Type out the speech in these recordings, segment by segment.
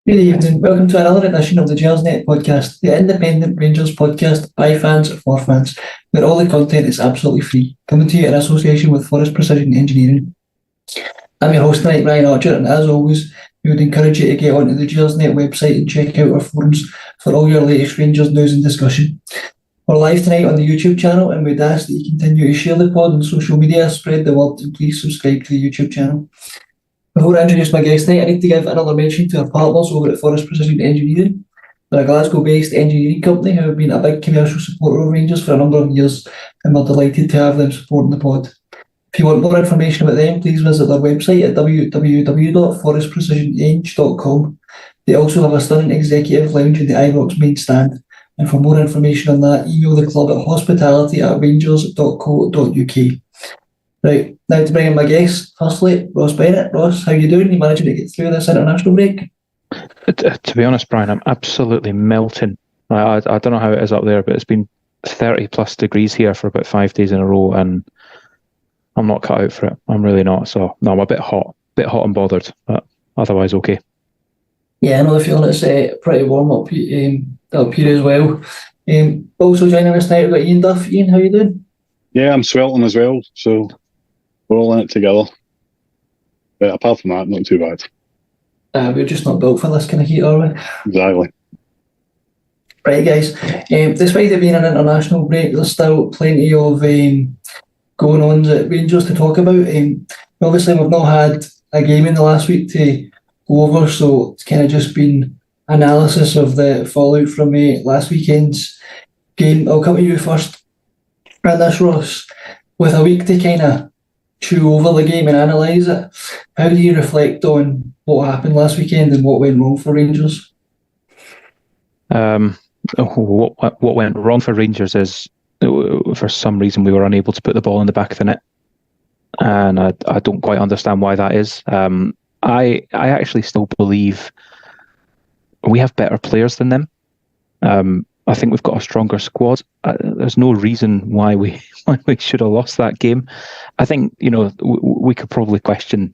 Good evening. Welcome to another edition of the Gersnet Podcast, the independent Rangers podcast by fans for fans, where all the content is absolutely free. Coming to you in association with Forrest Precision Engineering. I'm your host tonight, Ryan Archer, and as always, we would encourage you to get onto the Gersnet website and check out our forums for all your latest Rangers news and discussion. We're live tonight on the YouTube channel, and we'd ask that you continue to share the pod on social media, spread the word, and please subscribe to the YouTube channel. Before I introduce my guest tonight, I need to give another mention to our partners over at Forrest Precision Engineering. They're a Glasgow-based engineering company who have been a big commercial supporter of Rangers for a number of years, and we're delighted to have them supporting the pod. If you want more information about them, please visit their website at www.forrestprecisioneng.com. They also have a stunning executive lounge in the Ibrox main stand, and for more information on that, email the club at hospitality@rangers.co.uk. Right, now to bring in my guest. Firstly, Ross Bennett. Ross, how you doing? You managing to get through this international break? To be honest, Brian, I'm absolutely melting. I don't know how it is up there, but it's been 30 plus degrees here for about 5 days in a row, and I'm not cut out for it. I'm really not. So no, I'm a bit hot and bothered, but otherwise okay. Yeah, I know the feeling. It's pretty warm up here as well. Also joining us tonight, we've got Iain Duff. Iain, how you doing? Yeah, I'm sweltering as well, so we're all in it together. But apart from that, not too bad. We're just not built for this kind of heat, are we? Exactly. Right, guys. Despite it being an international break, there's still plenty of going on at Rangers to talk about. Obviously, we've not had a game in the last week to go over, so it's kind of just been analysis of the fallout from last weekend's game. I'll come to you first, and this, Ross. With a week to kind of chew over the game and analyse it, how do you reflect on what happened last weekend and what went wrong for Rangers? What went wrong for Rangers is, for some reason, we were unable to put the ball in the back of the net, and I don't quite understand why that is. I actually still believe we have better players than them. I think we've got a stronger squad. There's no reason why we should have lost that game. I think, we could probably question,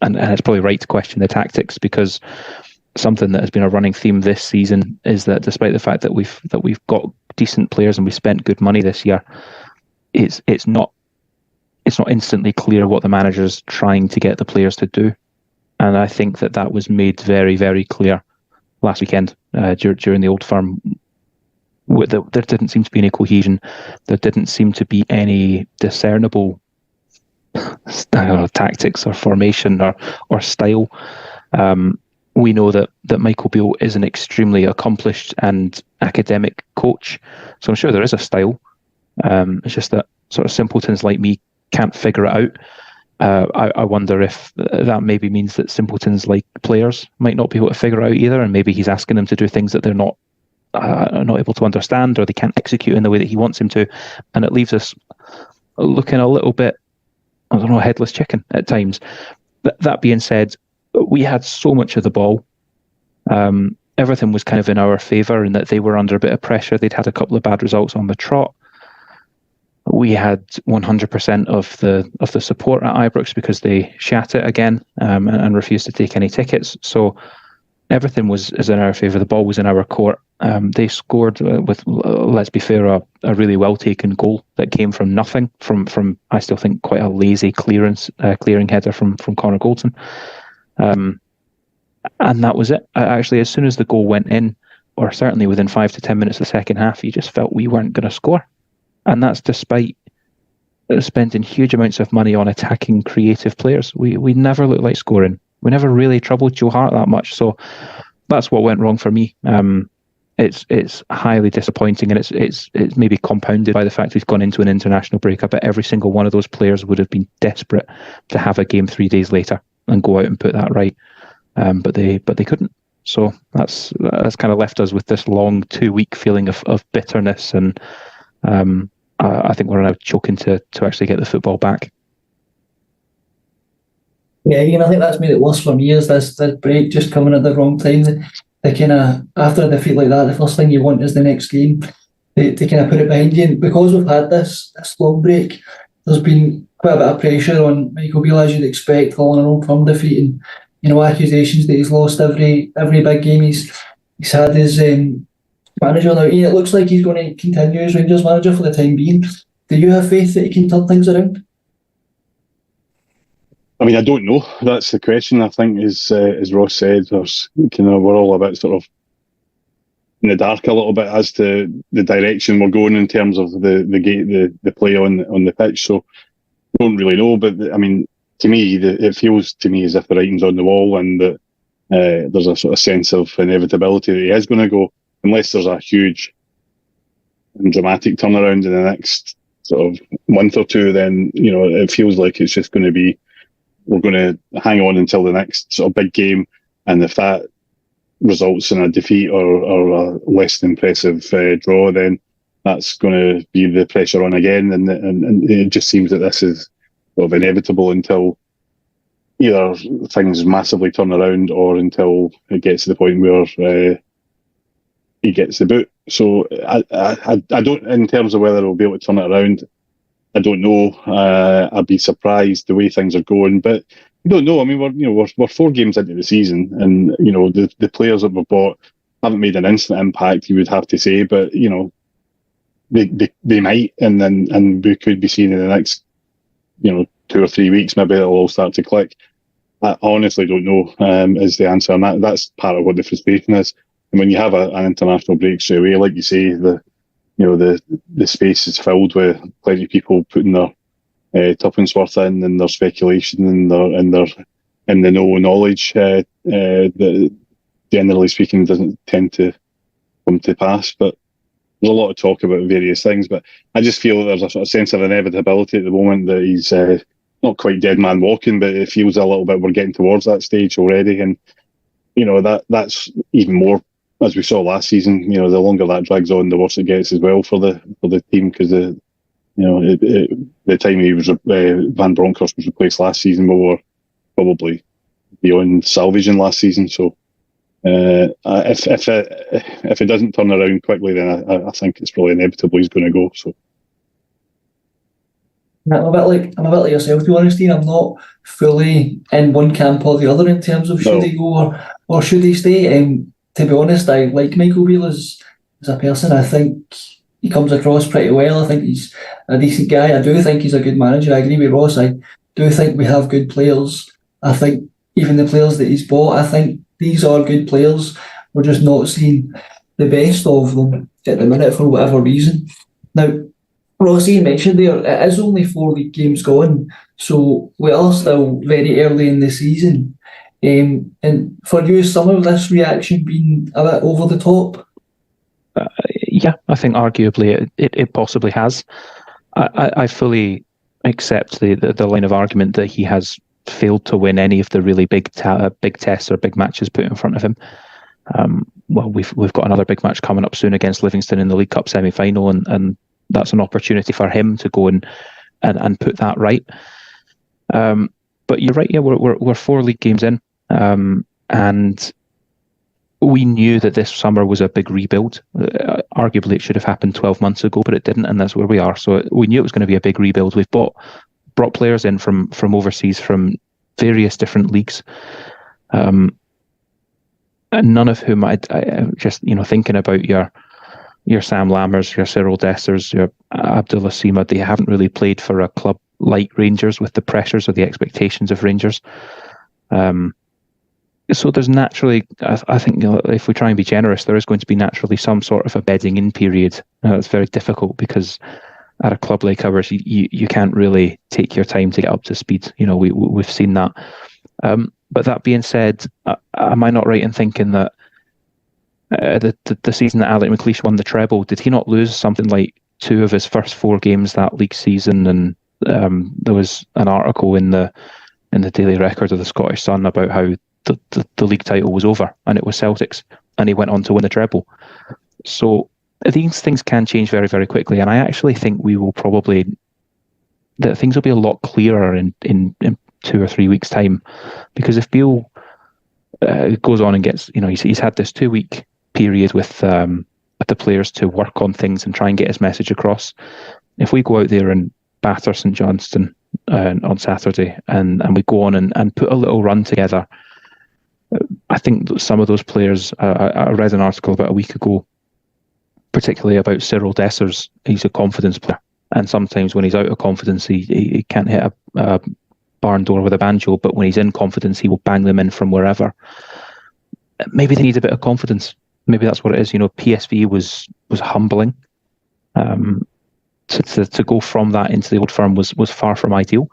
and it's probably right to question the tactics, because something that has been a running theme this season is that despite the fact that we've got decent players and we spent good money this year, it's not instantly clear what the manager's trying to get the players to do. And I think that was made very, very clear last weekend during the Old Firm. There didn't seem to be any cohesion. There didn't seem to be any discernible tactics or formation or style. We know that Michael Beale is an extremely accomplished and academic coach, so I'm sure there is a style. It's just that sort of simpletons like me can't figure it out. I wonder if that maybe means that simpletons like players might not be able to figure it out either, and maybe he's asking them to do things that they're not able to understand, or they can't execute in the way that he wants him to, and it leaves us looking a little bit, headless chicken at times. That being said, we had so much of the ball. Everything was kind of in our favour, in that they were under a bit of pressure. They'd had a couple of bad results on the trot. We had 100% of the support at Ibrox because they shat it again and refused to take any tickets. So everything was in our favour. The ball was in our court. They scored with, let's be fair, a really well taken goal that came from nothing. From I still think quite a lazy clearing header from Connor Goldson, and that was it. Actually, as soon as the goal went in, or certainly within 5 to 10 minutes of the second half, you just felt we weren't going to score, and that's despite spending huge amounts of money on attacking creative players. We never looked like scoring. We never really troubled Joe Hart that much. So that's what went wrong for me. It's highly disappointing, and it's maybe compounded by the fact we've gone into an international break. I bet every single one of those players would have been desperate to have a game 3 days later and go out and put that right, but they couldn't. So that's kind of left us with this long 2-week feeling of bitterness, and I think we're now choking to actually get the football back. Yeah, I think that's made it worse for me, is this break just coming at the wrong time. They kind of, after a defeat like that, the first thing you want is the next game. They kind of put it behind you. And because we've had this long break, there's been quite a bit of pressure on Michael Beale, as you'd expect, following an Old Firm defeat. And accusations that he's lost every big game he's had his manager. Now, Ian, it looks like he's going to continue as Rangers manager for the time being. Do you have faith that he can turn things around? I mean, I don't know. That's the question. I think, as Ross said, we're all a bit sort of in the dark a little bit as to the direction we're going in terms of the play on the pitch. So I don't really know. But I mean, to me, it feels to me as if the writing's on the wall, and that there's a sort of sense of inevitability that he is going to go, unless there's a huge and dramatic turnaround in the next sort of month or two. Then it feels like it's just going to be, we're going to hang on until the next sort of big game, and if that results in a defeat or a less than impressive draw, then that's going to be the pressure on again, and it just seems that this is sort of inevitable until either things massively turn around or until it gets to the point where he gets the boot. So I don't, in terms of whether he'll be able to turn it around, I don't know. I'd be surprised the way things are going, but I don't know. I mean, we're 4 games into the season, and the players that we've bought haven't made an instant impact, you would have to say, but they might, and we could be seeing in the next 2 or 3 weeks maybe it'll all start to click. I honestly don't know is the answer, and that's part of what the frustration is. And when you have an international break straight away, like you say, the space is filled with plenty of people putting their tuppence worth in, and their speculation and the no knowledge that generally speaking doesn't tend to come to pass. But there's a lot of talk about various things, but I just feel that there's a sort of sense of inevitability at the moment that he's not quite dead man walking, but it feels a little bit we're getting towards that stage already. And that's even more, as we saw last season. The longer that drags on, the worse it gets as well for the team, because the time he was Van Bronckhorst was replaced last season, we were probably beyond salvaging last season. So if it doesn't turn around quickly, then I think it's probably inevitable he's going to go. So I'm a bit like yourself, to be honest, Ian. I'm not fully in one camp or the other in terms of should he go or should he stay. To be honest, I like Michael Beale as a person. I think he comes across pretty well. I think he's a decent guy. I do think he's a good manager. I agree with Ross. I do think we have good players. I think even the players that he's bought, I think these are good players. We're just not seeing the best of them at the minute for whatever reason. Now, Ross, you mentioned there, it is only 4 league games gone, so we are still very early in the season. And for you, some of this reaction been a bit over the top? Yeah, I think arguably it possibly has. I fully accept the line of argument that he has failed to win any of the really big tests or big matches put in front of him. Well, we've got another big match coming up soon against Livingston in the League Cup semi-final, and that's an opportunity for him to go and put that right. But you're right, yeah, we're 4 league games in, and we knew that this summer was a big rebuild. Arguably, it should have happened 12 months ago, but it didn't, and that's where we are. So we knew it was going to be a big rebuild. We've brought players in from overseas, from various different leagues, and none of whom I just thinking about your Sam Lammers, your Cyril Dessers, your Abdullah Sima, they haven't really played for a club like Rangers with the pressures or the expectations of Rangers. So there's naturally, I think, if we try and be generous, there is going to be naturally some sort of a bedding in period. It's very difficult because at a club like ours, you can't really take your time to get up to speed. We've seen that. But that being said, am I not right in thinking that the season that Alec McLeish won the treble, did he not lose something like 2 of his first 4 games that league season? And there was an article in the Daily Record of the Scottish Sun about how the league title was over and it was Celtic's, and he went on to win the treble. So these things can change very, very quickly, and I actually think that things will be a lot clearer in 2 or 3 weeks' time, because if Beale goes on and gets, he's had this 2-week period with the players to work on things and try and get his message across. If we go out there and batter St Johnstone on Saturday, and we go on and put a little run together, I think that some of those players, I read an article about a week ago, particularly about Cyril Dessers. He's a confidence player, and sometimes when he's out of confidence, he can't hit a barn door with a banjo, but when he's in confidence, he will bang them in from wherever. Maybe they need a bit of confidence. Maybe that's what it is. PSV was humbling. To go from that into the old firm was far from ideal.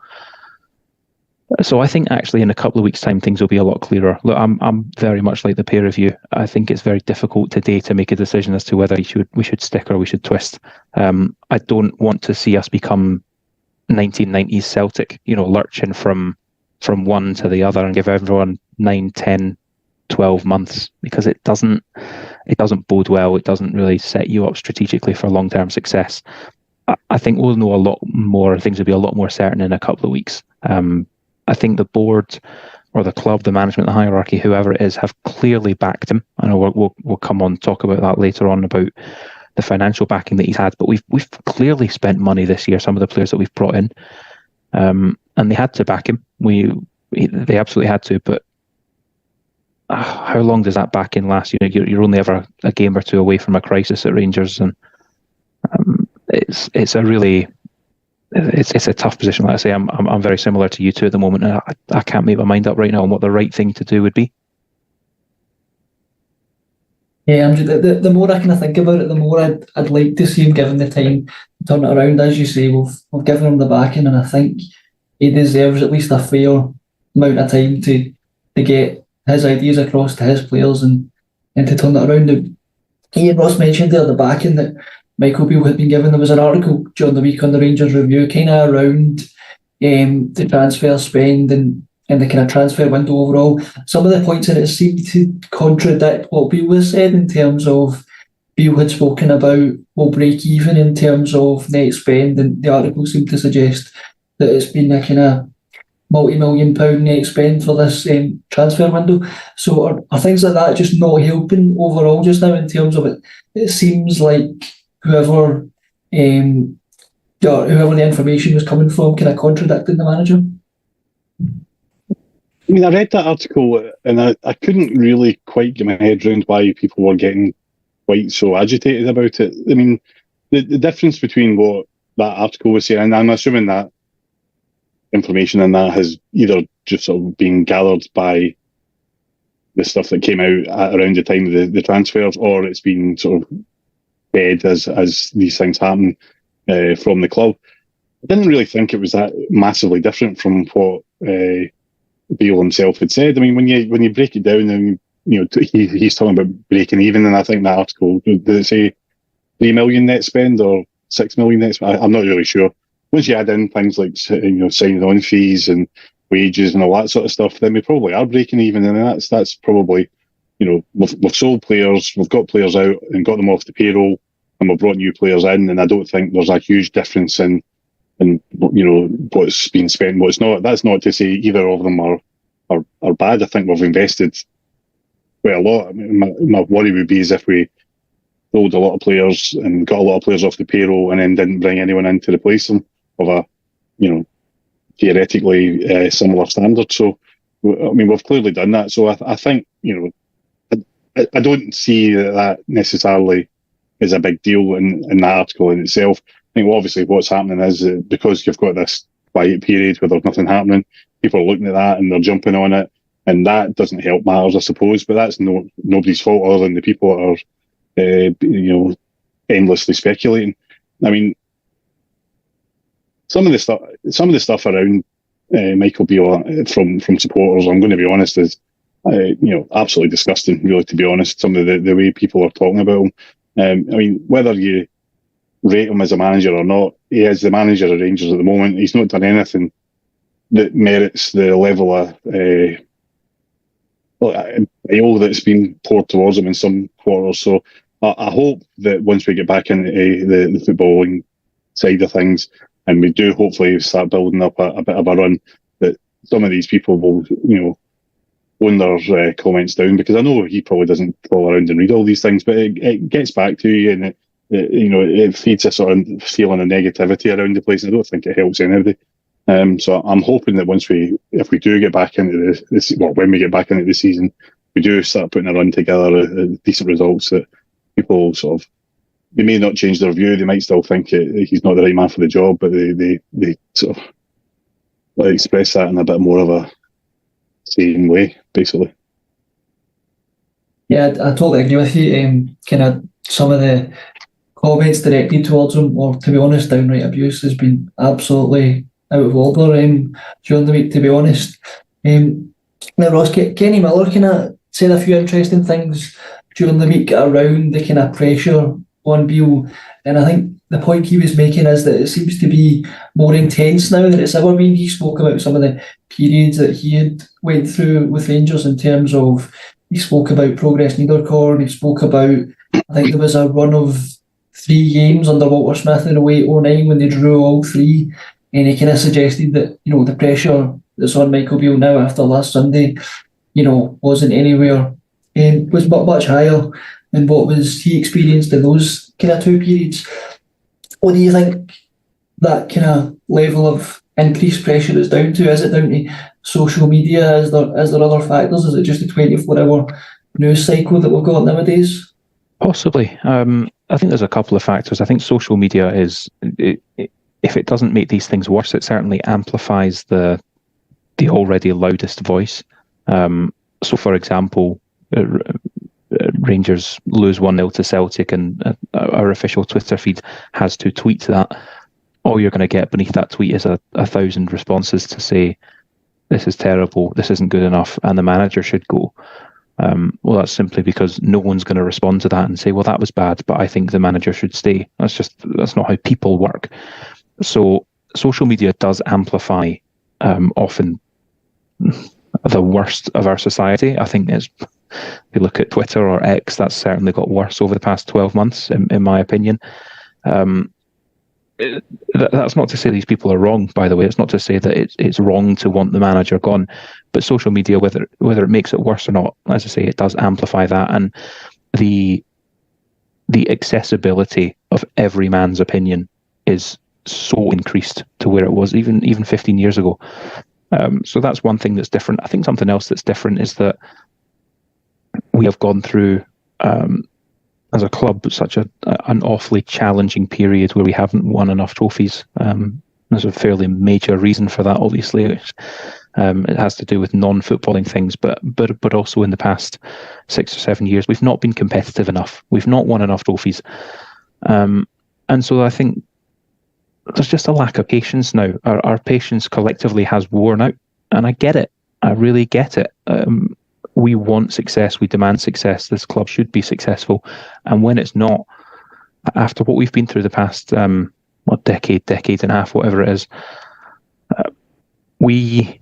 So I think actually in a couple of weeks' time things will be a lot clearer. Look, I'm very much like the pair of you. I think it's very difficult today to make a decision as to whether we should stick or we should twist. I don't want to see us become 1990s Celtic, lurching from one to the other and give everyone 9, 10, 12 months, because it doesn't bode well. It doesn't really set you up strategically for long-term success. I think we'll know a lot more. Things will be a lot more certain in a couple of weeks. I think the board or the club, the management, the hierarchy, whoever it is, have clearly backed him. I know we'll come on and talk about that later on, about the financial backing that he's had, but we've clearly spent money this year, some of the players that we've brought in, and they had to back him. They absolutely had to, but how long does that backing last? You're only ever a game or two away from a crisis at Rangers, and it's a tough position. Like I say, I'm very similar to you two at the moment, and I can't make my mind up right now on what the right thing to do would be. Yeah, the more I kind of think about it, the more I'd like to see him given the time to turn it around. As you say, we've given him the backing, and I think he deserves at least a fair amount of time to get his ideas across to his players and to turn it around. Ian, Ross mentioned there the backing that Michael Beale had been given. There was an article during the week on the Rangers Review kind of around the transfer spend and the kind of transfer window overall. Some of the points in it seemed to contradict what Beale has said, in terms of Beale had spoken about we'll break even in terms of net spend, and the article seemed to suggest that it's been a kind of multi-million pound net spend for this transfer window. So are things like that just not helping overall just now, in terms of it? It seems like whoever the information was coming from kind of contradicting the manager. I mean, I read that article and I couldn't really quite get my head around why people were getting quite so agitated about it. I mean, the difference between what that article was saying, and I'm assuming that information in that has either just sort of been gathered by the stuff that came out around the time of the transfers, or it's been sort of fed as these things happen from the club. I didn't really think it was that massively different from what Beale himself had said. I mean, when you break it down, and he's talking about breaking even, and I think that article, did it say 3 million net spend or 6 million net spend? I'm not really sure. Once you add in things like signing on fees and wages and all that sort of stuff, then we probably are breaking even, and that's probably, we've sold players, we've got players out and got them off the payroll, and we've brought new players in, and I don't think there's a huge difference in what's been spent, what's not. That's not to say either of them are bad. I think we've invested quite a lot. I mean, my worry would be is if we sold a lot of players and got a lot of players off the payroll and then didn't bring anyone in to replace them of a theoretically similar standard. So I mean, we've clearly done that. So I think I don't see that necessarily is a big deal in that article in itself. I think obviously what's happening is because you've got this quiet period where there's nothing happening, people are looking at that and they're jumping on it, and that doesn't help matters, I suppose. But that's nobody's fault other than the people that are endlessly speculating. I mean, some of the stuff around Michael Beale from supporters, I'm going to be honest, is absolutely disgusting. Really, to be honest, some of the way people are talking about him. I mean, whether you rate him as a manager or not, he is the manager of Rangers at the moment. He's not done anything that merits the level of ill that's been poured towards him in some quarters. So I hope that once we get back into the footballing side of things, and we do hopefully start building up a bit of a run, that some of these people will, tone their comments down, because I know he probably doesn't crawl around and read all these things, but it gets back to you, and it feeds a sort of feeling of negativity around the place, and I don't think it helps anybody. So I'm hoping that if we do get back into when we get back into the season, we do start putting a run together, decent results, that people sort of, they may not change their view. They might still think he's not the right man for the job, but they sort of express that in a bit more of a sane way, basically. Yeah, I totally agree with you. Kind of some of the comments directed towards him, or to be honest, downright abuse, has been absolutely out of order during the week, to be honest. Now, Ross, Kenny Miller kind of said a few interesting things during the week around the kind of pressure on Beale, and I think the point he was making is that it seems to be more intense now than it's ever been. He spoke about some of the periods that he had went through with Rangers in terms of, he spoke about Progress Niederkorn, he spoke about, I think there was a run of 3 games under Walter Smith in 08-09 when they drew all 3, and he kind of suggested that, the pressure that's on Michael Beale now after last Sunday, wasn't anywhere, and was much higher than what was he experienced in those kind of 2 periods. What do you think that kind of level of increased pressure is down to? Is it down to social media? Is there other factors? Is it just a 24-hour news cycle that we've got nowadays? Possibly. I think there's a couple of factors. I think social media if it doesn't make these things worse, it certainly amplifies the already loudest voice. So, for example, Rangers lose 1-0 to Celtic, and our official Twitter feed has to tweet that. All you're going to get beneath that tweet is 1,000 responses to say, this is terrible, this isn't good enough, and the manager should go. Well, that's simply because no one's going to respond to that and say, well, that was bad, but I think the manager should stay. That's not how people work. So social media does amplify often the worst of our society. I think if you look at Twitter or X, that's certainly got worse over the past 12 months, in my opinion. That's not to say these people are wrong, by the way. It's not to say that it's wrong to want the manager gone. But social media, whether it makes it worse or not, as I say, it does amplify that. And the accessibility of every man's opinion is so increased to where it was even 15 years ago. So that's one thing that's different. I think something else that's different is that we have gone through, as a club, such an awfully challenging period where we haven't won enough trophies. There's a fairly major reason for that, obviously. It has to do with non-footballing things, but also in the past 6 or 7 years, we've not been competitive enough. We've not won enough trophies. And so I think there's just a lack of patience now. Our patience collectively has worn out, and I get it. I really get it. We want success. We demand success. This club should be successful. And when it's not, after what we've been through the past decade and a half, whatever it is, we've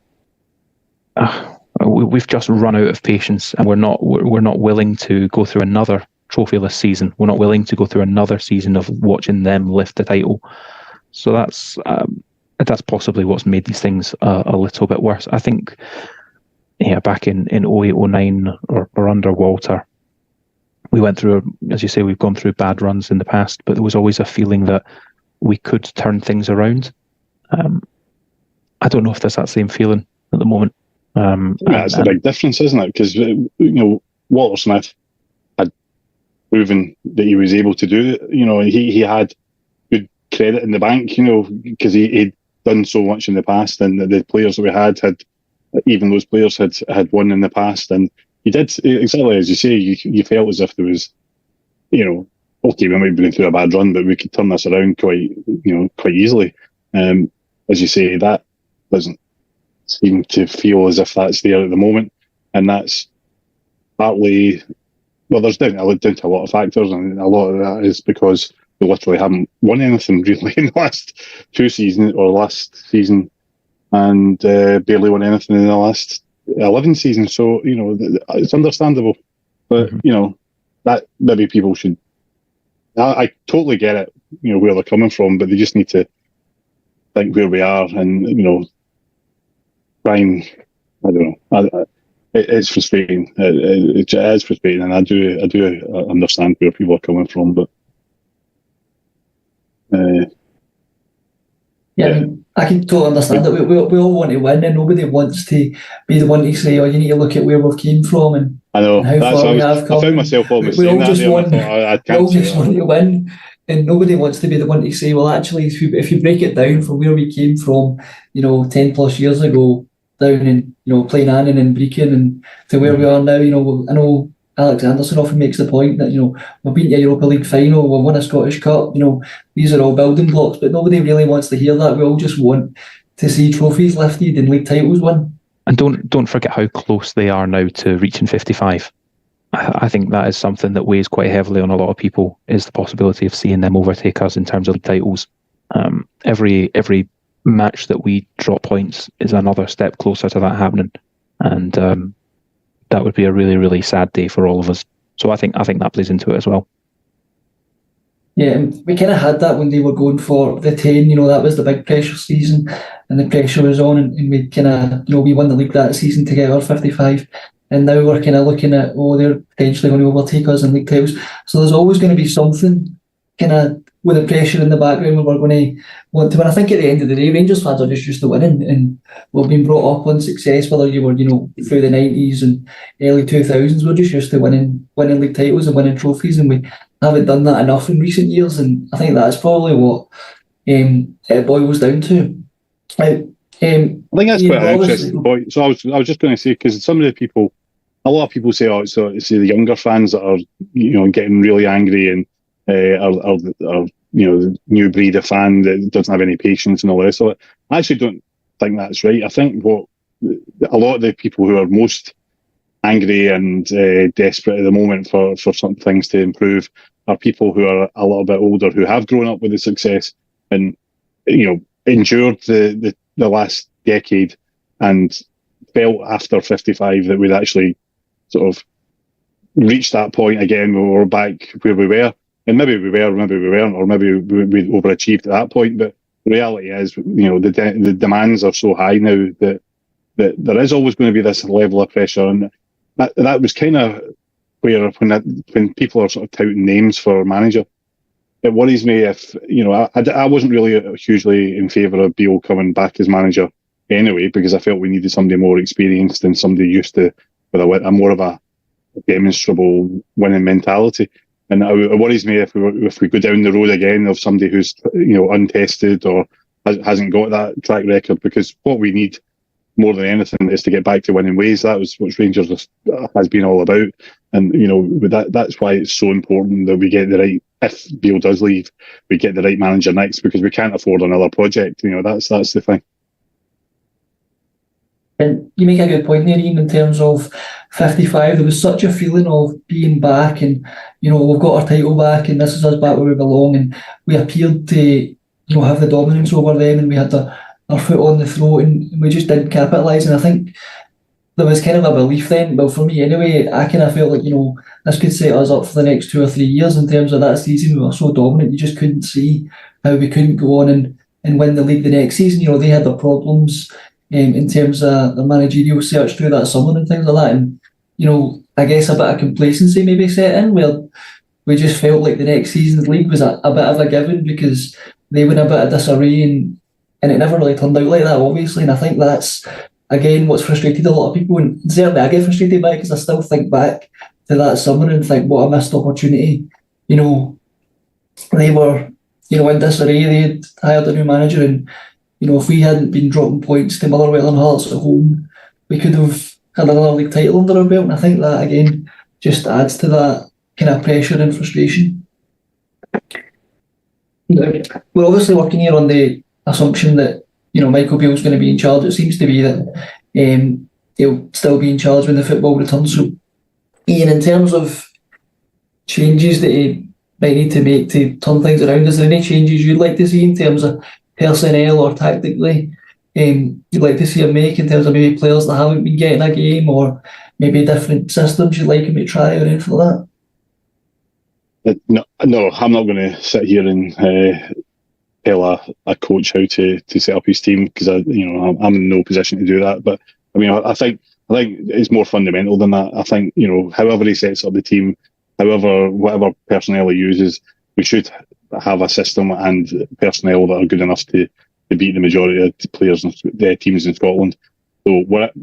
just run out of patience, and we're not willing to go through another trophyless season. We're not willing to go through another season of watching them lift the title. So that's possibly what's made these things a little bit worse. I think, back in 08-09 or under Walter, we went through, as you say, we've gone through bad runs in the past, but there was always a feeling that we could turn things around. I don't know if there's that same feeling at the moment. It's a big difference, isn't it? Because Walter Smith had proven that he was able to do it. He had good credit in the bank, because he'd done so much in the past, and the players that we had even those players had won in the past, and he did exactly as you say. You felt as if there was, okay, we might be going through a bad run, but we could turn this around quite easily. As you say, that doesn't seem to feel as if that's there at the moment, and that's partly, there's down to a lot of factors, and a lot of that is because we literally haven't won anything really in the last 2 seasons or last season, and barely won anything in the last 11 seasons. So it's understandable, but that maybe people should. I totally get it, where they're coming from, but they just need to think where we are, and try and, I don't know. It's frustrating. It is frustrating, and I do understand where people are coming from, but I can totally understand that we all want to win, and nobody wants to be the one to say, "Oh, you need to look at where we've came from and I know. how far we have come." I found myself almost We saying all that just there, want, and I thought I we all can't say just that. want to win, and nobody wants to be the one to say, "Well, actually, if you break it down from where we came from, 10+ years ago, down in playing Annan and Brecon, and to where we are now, I know Alex Anderson often makes the point that we've been to a Europa League final, we've won a Scottish Cup. These are all building blocks, but nobody really wants to hear that. We all just want to see trophies lifted and league titles won. And don't forget how close they are now to reaching 55. I think that is something that weighs quite heavily on a lot of people, is the possibility of seeing them overtake us in terms of titles. Every match that we drop points is another step closer to that happening, and that would be a really, really sad day for all of us. So I think that plays into it as well. Yeah, and we kind of had that when they were going for the 10. That was the big pressure season, and the pressure was on, and we kind of, we won the league that season to get our 55. And now we're kind of looking at, they're potentially going to overtake us in league titles. So there's always going to be something kind of with the pressure in the background where we're going to want to win. I think at the end of the day, Rangers fans are just used to winning, and we've been brought up on success, whether you were, through the 90s and early 2000s. We're just used to winning league titles and winning trophies, and we haven't done that enough in recent years. And I think that's probably what it boils down to. I think that's quite an interesting point. So I was just going to say, because a lot of people say, it's the younger fans that are, getting really angry and are the new breed of fan that doesn't have any patience and all the rest of it. I actually don't think that's right. I think what a lot of the people who are most angry and desperate at the moment for some things to improve are people who are a little bit older, who have grown up with the success and endured the last decade and felt after 55 that we'd actually sort of reached that point again where we were back where we were. And maybe we were, maybe we weren't, or maybe we overachieved at that point. But the reality is, the demands are so high now that there is always going to be this level of pressure. And that was kind of where when people are sort of touting names for a manager, it worries me if, I wasn't really hugely in favour of Beale coming back as manager anyway, because I felt we needed somebody more experienced and somebody used to, with a more of a demonstrable winning mentality. And it worries me if we go down the road again of somebody who's, untested or hasn't got that track record, because what we need more than anything is to get back to winning ways. That was what Rangers has been all about. And, that's why it's so important that we get the right, if Beale does leave, we get the right manager next, because we can't afford another project. That's the thing. And you make a good point there, Ian, in terms of 55. There was such a feeling of being back and, we've got our title back and this is us back where we belong, and we appeared to, have the dominance over them, and we had our foot on the throat, and we just didn't capitalise. And I think there was kind of a belief then, well, for me anyway, I kind of felt like, this could set us up for the next 2 or 3 years in terms of that season. We were so dominant, you just couldn't see how we couldn't go on and win the league the next season. They had their problems in terms of the managerial search through that summer and things like that. And, I guess a bit of complacency maybe set in, where we just felt like the next season's league was a bit of a given because they were in a bit of disarray, and it never really turned out like that, obviously. And I think that's, again, what's frustrated a lot of people. And certainly I get frustrated by it, because I still think back to that summer and think, what a missed opportunity. They were, in disarray. They had hired a new manager, and if we hadn't been dropping points to Motherwell and Hearts at home, we could have had another league title under our belt. And I think that, again, just adds to that kind of pressure and frustration. We're obviously working here on the assumption that, Michael Beale's going to be in charge. It seems to be that he'll still be in charge when the football returns. So, Ian, in terms of changes that he might need to make to turn things around, is there any changes you'd like to see in terms of personnel or tactically you'd like to see him make, in terms of maybe players that haven't been getting a game, or maybe different systems you'd like him to try or anything like that? No, I'm not going to sit here and tell a coach how to set up his team, because I'm in no position to do that. But I think it's more fundamental than that. I think however he sets up the team, whatever personnel he uses, we should have a system and personnel that are good enough to to beat the majority of the players and the teams in Scotland. So we're at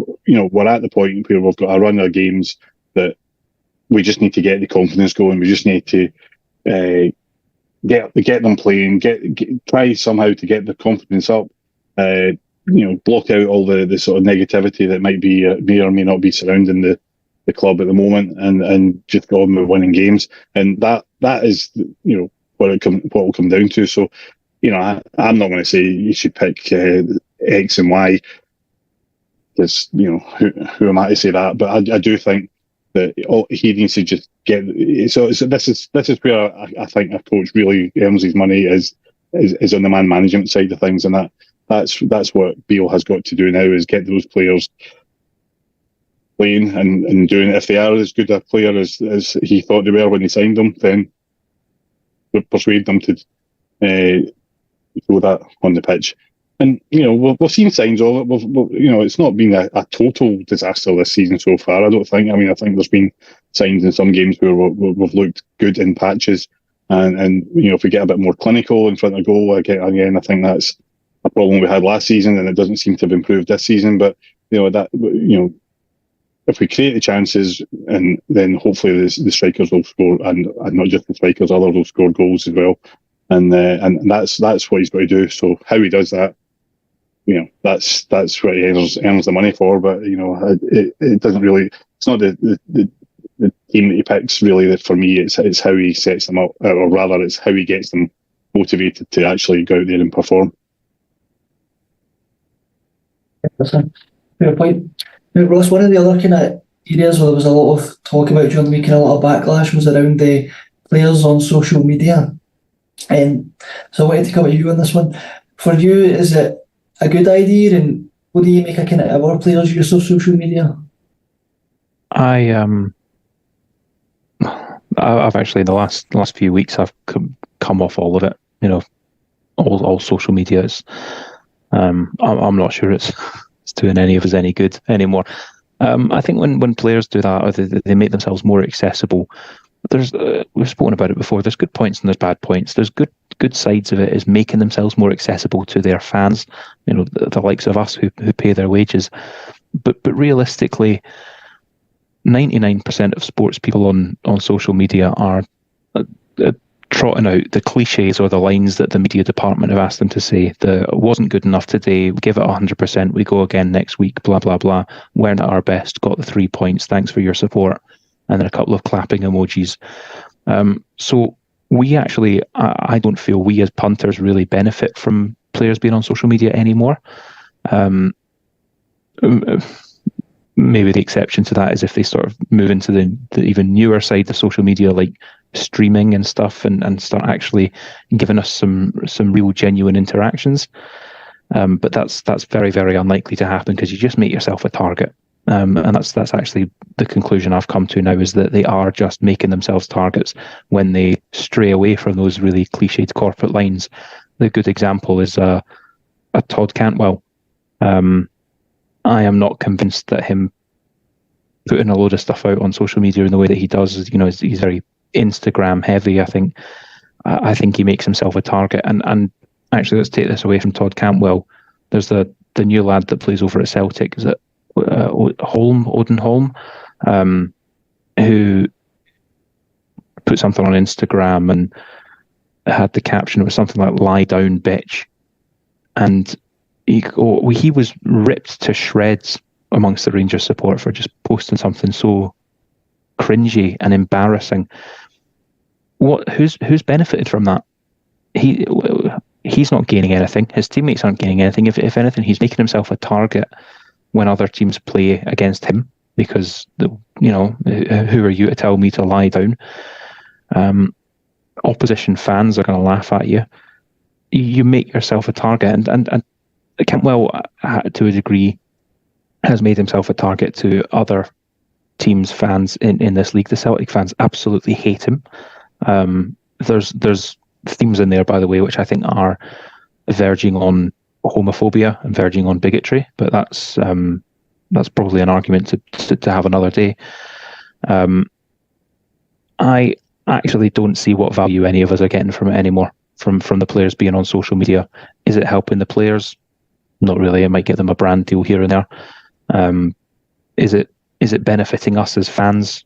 the point where we've got a run of games that we just need to get the confidence going. We just need to get them playing, try somehow to get the confidence up. Block out all the sort of negativity that might be may or may not be surrounding the club at the moment, and just go on with winning games. And that is what will come down to. So I'm not going to say you should pick X and Y, because who am I to say that? But I do think that he needs to just get. So this is where I think a coach really earns his money is on the man management side of things, and that's what Beale has got to do now, is get those players playing and doing it. If they are as good a player as he thought they were when he signed them, then persuade them to show that on the pitch. And we've seen signs of it. It's not been a total disaster this season so far, I don't think. I mean, I think there's been signs in some games where we've looked good in patches, and if we get a bit more clinical in front of goal again, I think that's a problem we had last season, and it doesn't seem to have improved this season. But if we create the chances, and then hopefully the strikers will score, and not just the strikers, others will score goals as well. And that's what he's got to do. So how he does that, that's what he earns the money for. But it doesn't really. It's not the team that he picks really. That for me, it's how he sets them up, or rather, it's how he gets them motivated to actually go out there and perform. That's a fair point. Now, Ross, one of the other kind of areas where there was a lot of talk about during the week and a lot of backlash was around the players on social media. So I wanted to come at you on this one. For you, is it a good idea, and what do you make of our players' use of social media? I've actually, the last few weeks, I've come off all of it. All social media is. I'm not sure it's doing any of us any good anymore. I think when players do that, or they make themselves more accessible, we've spoken about it before. There's good points and there's bad points. There's good sides of it is making themselves more accessible to their fans, the likes of us who pay their wages. But realistically, 99% of sports people on social media are trotting out the cliches or the lines that the media department have asked them to say. It wasn't good enough today, we give it 100%, we go again next week, blah, blah, blah. Weren't at our best, got the 3 points, thanks for your support. And then a couple of clapping emojis. So we actually, I don't feel we as punters really benefit from players being on social media anymore. Maybe the exception to that is if they sort of move into the even newer side of social media, like streaming and stuff, and start actually giving us some real genuine interactions. But that's very, very unlikely to happen, because you just make yourself a target. And that's actually the conclusion I've come to now, is that they are just making themselves targets when they stray away from those really cliched corporate lines. The good example is a Todd Cantwell. I am not convinced that him putting a load of stuff out on social media in the way that he does, he's very Instagram heavy. I think he makes himself a target. And actually, let's take this away from Todd Cantwell. There's the new lad that plays over at Celtic. Is it Odin Holm, who put something on Instagram and had the caption, it was something like "lie down, bitch," and he was ripped to shreds amongst the Rangers support for just posting something so cringy and embarrassing. Who's benefited from that? He's not gaining anything. His teammates aren't gaining anything. If anything, he's making himself a target when other teams play against him, because who are you to tell me to lie down? Opposition fans are going to laugh at you. You make yourself a target, and Cantwell, to a degree, has made himself a target to other teams' fans in this league. The Celtic fans absolutely hate him. There's themes in there, by the way, which I think are verging on homophobia and verging on bigotry, but that's probably an argument to have another day. I actually don't see what value any of us are getting from it anymore. from the players being on social media. Is it helping the players? Not really. It might get them a brand deal here and there. Is it benefiting us as fans?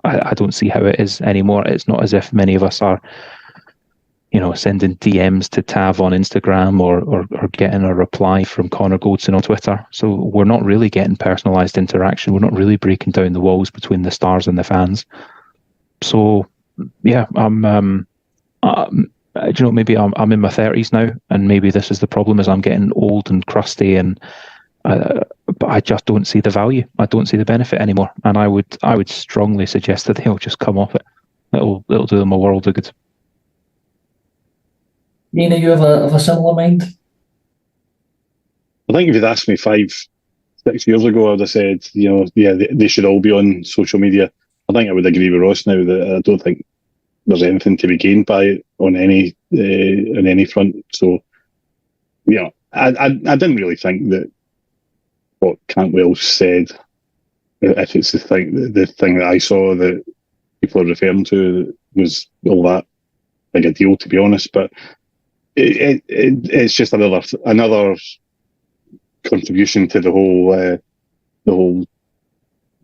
I don't see how it is anymore. It's not as if many of us are, sending DMs to Tav on Instagram or getting a reply from Connor Goldson on Twitter. So we're not really getting personalised interaction. We're not really breaking down the walls between the stars and the fans. So yeah, maybe I'm in my 30s now, and maybe this is the problem: is I'm getting old and crusty, and but I just don't see the value. I don't see the benefit anymore, and I would strongly suggest that they'll just come off it. It'll do them a world of good. Nina, you have a similar mind? I think if you'd asked me 5-6 years ago, I would have said, they should all be on social media. I think I would agree with Ross now that I don't think there's anything to be gained by it on any front. So, I didn't really think that what Cantwell said, if it's the thing that I saw that people are referring to, was all that big a deal, to be honest. But it's just another contribution to the whole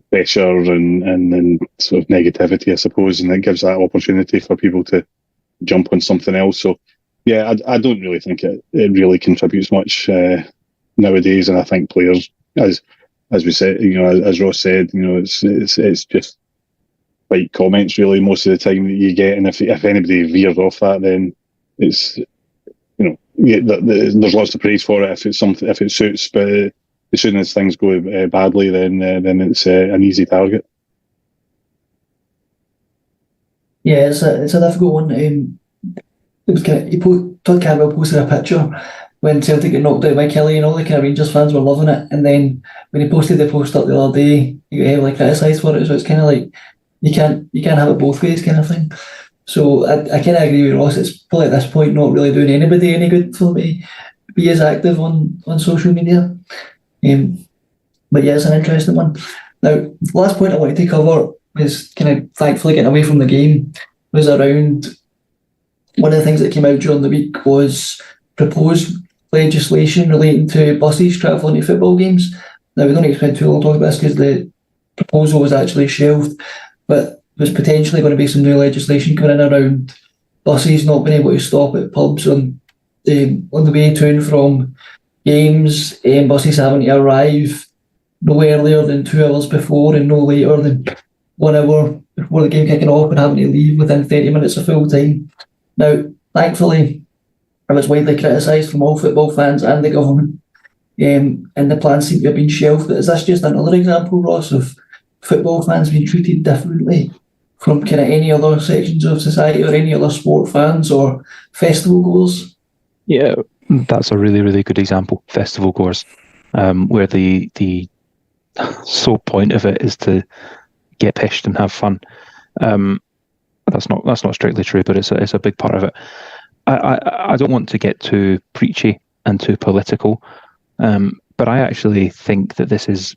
pressure and sort of negativity, I suppose, and it gives that opportunity for people to jump on something else. So yeah, I don't really think it really contributes much nowadays, and I think players, as we said, as Ross said, it's just like comments really most of the time that you get, and if anybody veers off that, then it's there's lots of praise for it if it suits, but as soon as things go badly, then it's an easy target. Yeah, it's a difficult one. It was Todd Campbell posted a picture when Celtic got knocked out by Kelly, and all the kind of Rangers fans were loving it. And then when he posted the post up the other day, he got heavily criticised for it. So it's kind of like you can't have it both ways, kind of thing. So I kind of agree with Ross. It's probably at this point not really doing anybody any good for me to be as active on social media. But yeah, it's an interesting one. Now, the last point I wanted to cover is kind of thankfully getting away from the game, was around one of the things that came out during the week was proposed legislation relating to buses travelling to football games. Now, we don't need to spend too long talking about this because the proposal was actually shelved, but there's potentially going to be some new legislation coming in around buses not being able to stop at pubs on the way to and from games, buses having to arrive no earlier than 2 hours before and no later than 1 hour before the game kicking off, and having to leave within 30 minutes of full time. Now, thankfully, it was widely criticised from all football fans and the government, and the plans seem to have been shelved. But is this just another example, Ross, of football fans being treated differently from kind of any other sections of society or any other sport fans or festival goers? Yeah, that's a really, really good example. Festival goers, where the sole point of it is to get pissed and have fun. That's not strictly true, but it's a big part of it. I don't want to get too preachy and too political, but I actually think that this is,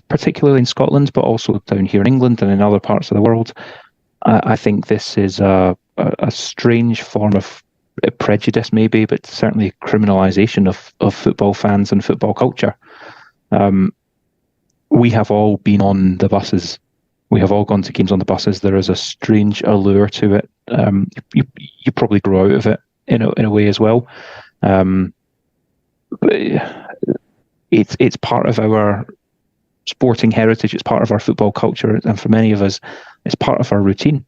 particularly in Scotland, but also down here in England and in other parts of the world, I think this is a strange form of prejudice, maybe, but certainly criminalisation of football fans and football culture. We have all been on the buses. We have all gone to games on the buses. There is a strange allure to it. You probably grow out of it in a way as well. But it's part of our sporting heritage. It's part of our football culture, and for many of us, it's part of our routine.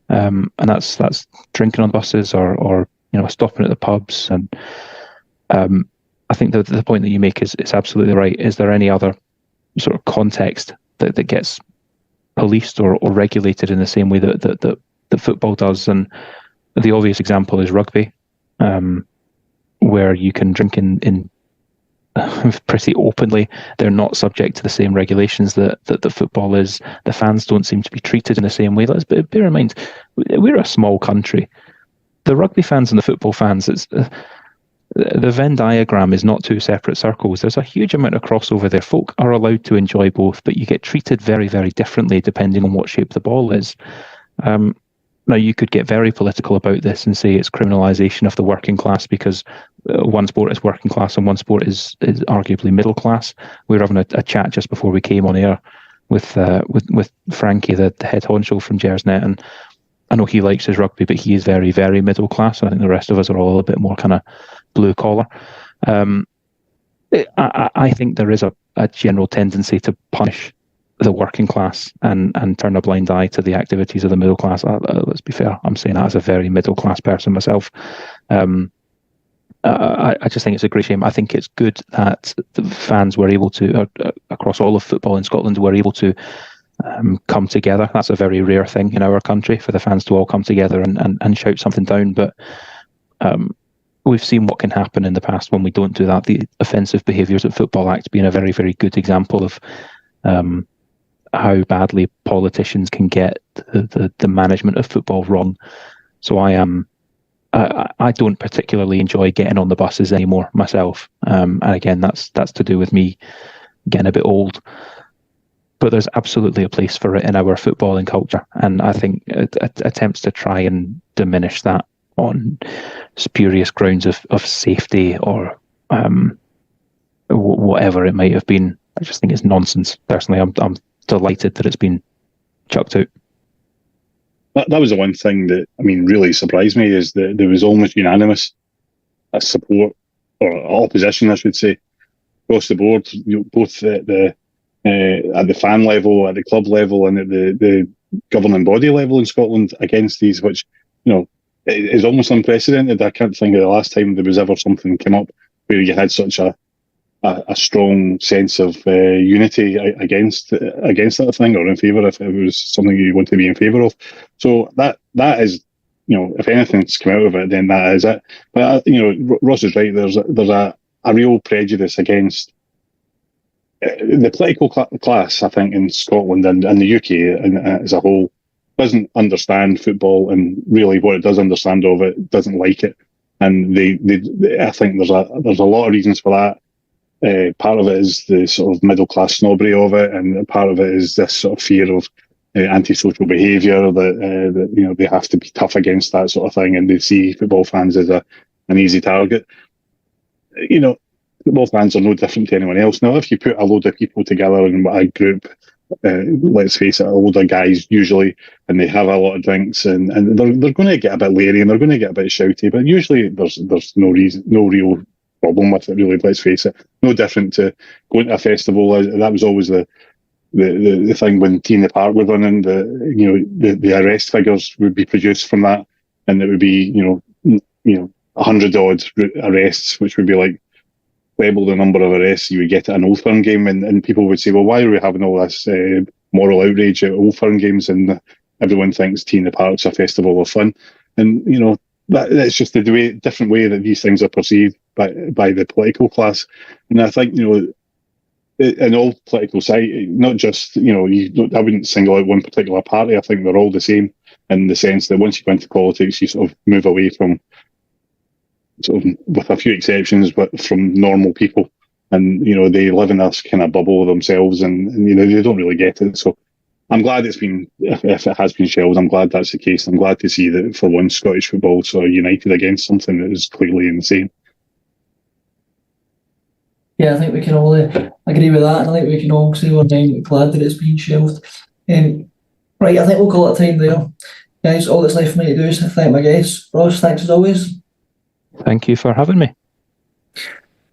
And that's drinking on buses or stopping at the pubs. And I think the point that you make is absolutely right. Is there any other sort of context that gets policed or regulated in the same way that football does? And the obvious example is rugby, where you can drink in pretty openly. They're not subject to the same regulations that football is. The fans don't seem to be treated in the same way. Let's bear in mind, we're a small country. The rugby fans and the football fans, the Venn diagram is not two separate circles. There's a huge amount of crossover there. Folk are allowed to enjoy both, but you get treated very, very differently depending on what shape the ball is. Now, you could get very political about this and say it's criminalisation of the working class because one sport is working class and one sport is arguably middle class. We were having a chat just before we came on air with Frankie, the head honcho from Gersnet, and I know he likes his rugby, but he is very, very middle class. And I think the rest of us are all a bit more kind of blue collar. I think there is a general tendency to punish the working class and turn a blind eye to the activities of the middle class. Let's be fair, I'm saying that as a very middle class person myself. I just think it's a great shame. I think it's good that the fans were able to, across all of football in Scotland, were able to come together. That's a very rare thing in our country, for the fans to all come together and shout something down. But we've seen what can happen in the past when we don't do that. The Offensive Behaviours at Football Act being a very, very good example of how badly politicians can get the management of football wrong. So I don't particularly enjoy getting on the buses anymore myself. And again, that's to do with me getting a bit old. But there's absolutely a place for it in our footballing culture. And I think attempts to try and diminish that on spurious grounds of safety or whatever it might have been, I just think it's nonsense. Personally, I'm delighted that it's been chucked out. That was the one thing that, I mean, really surprised me, is that there was almost unanimous support, or opposition, I should say, across the board, both at the fan level, at the club level, and at the governing body level in Scotland against these, which, is almost unprecedented. I can't think of the last time there was ever something came up where you had such a strong sense of unity against that thing, or in favour, if it was something you want to be in favour of. So that is, if anything's come out of it, then that is it. But Ross is right. There's a real prejudice against the political class, I think, in Scotland and the UK as a whole. Doesn't understand football, and really what it does understand of it doesn't like it. And I think there's a lot of reasons for that. Part of it is the sort of middle class snobbery of it, and part of it is this sort of fear of antisocial behaviour, that they have to be tough against that sort of thing, and they see football fans as an easy target. Football fans are no different to anyone else. Now, if you put a load of people together in a group, let's face it, a load of guys usually, and they have a lot of drinks, and they're going to get a bit leery and they're going to get a bit shouty, but usually there's no real problem with it, really. Let's face it, no different to going to a festival. That was always the thing when T in the Park were running. The arrest figures would be produced from that, and it would be 100 odd arrests, which would be like double the number of arrests you would get at an Old Firm game, and people would say, well, why are we having all this moral outrage at Old Firm games? And everyone thinks T in the Park's a festival of fun, and that's just the different way that these things are perceived by the political class. And I think in all political side, not just I wouldn't single out one particular party. I think they're all the same in the sense that once you go into politics, you sort of move away from, sort of, with a few exceptions, but from normal people, and they live in this kind of bubble themselves, and they don't really get it. So I'm glad it's been, if it has been shelved, I'm glad that's the case. I'm glad to see that for once Scottish football sort of united against something that is clearly insane. Yeah, I think we can all agree with that, and I think we can all say we're glad that it's been shelved. Right, I think we'll call it time there. Guys, all that's left for me to do is to thank my guests. Ross, thanks as always. Thank you for having me.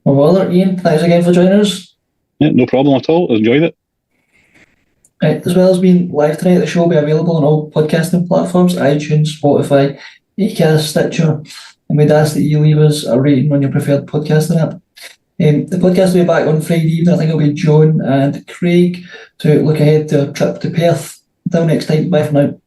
No bother. Iain, thanks again for joining us. Yeah, no problem at all. I enjoyed it. Right, as well as being live tonight, the show will be available on all podcasting platforms: iTunes, Spotify, Acast, Stitcher, and we'd ask that you leave us a rating on your preferred podcasting app. The podcast will be back on Friday evening. I think it'll be John and Craig to look ahead to a trip to Perth. Until next time, bye for now.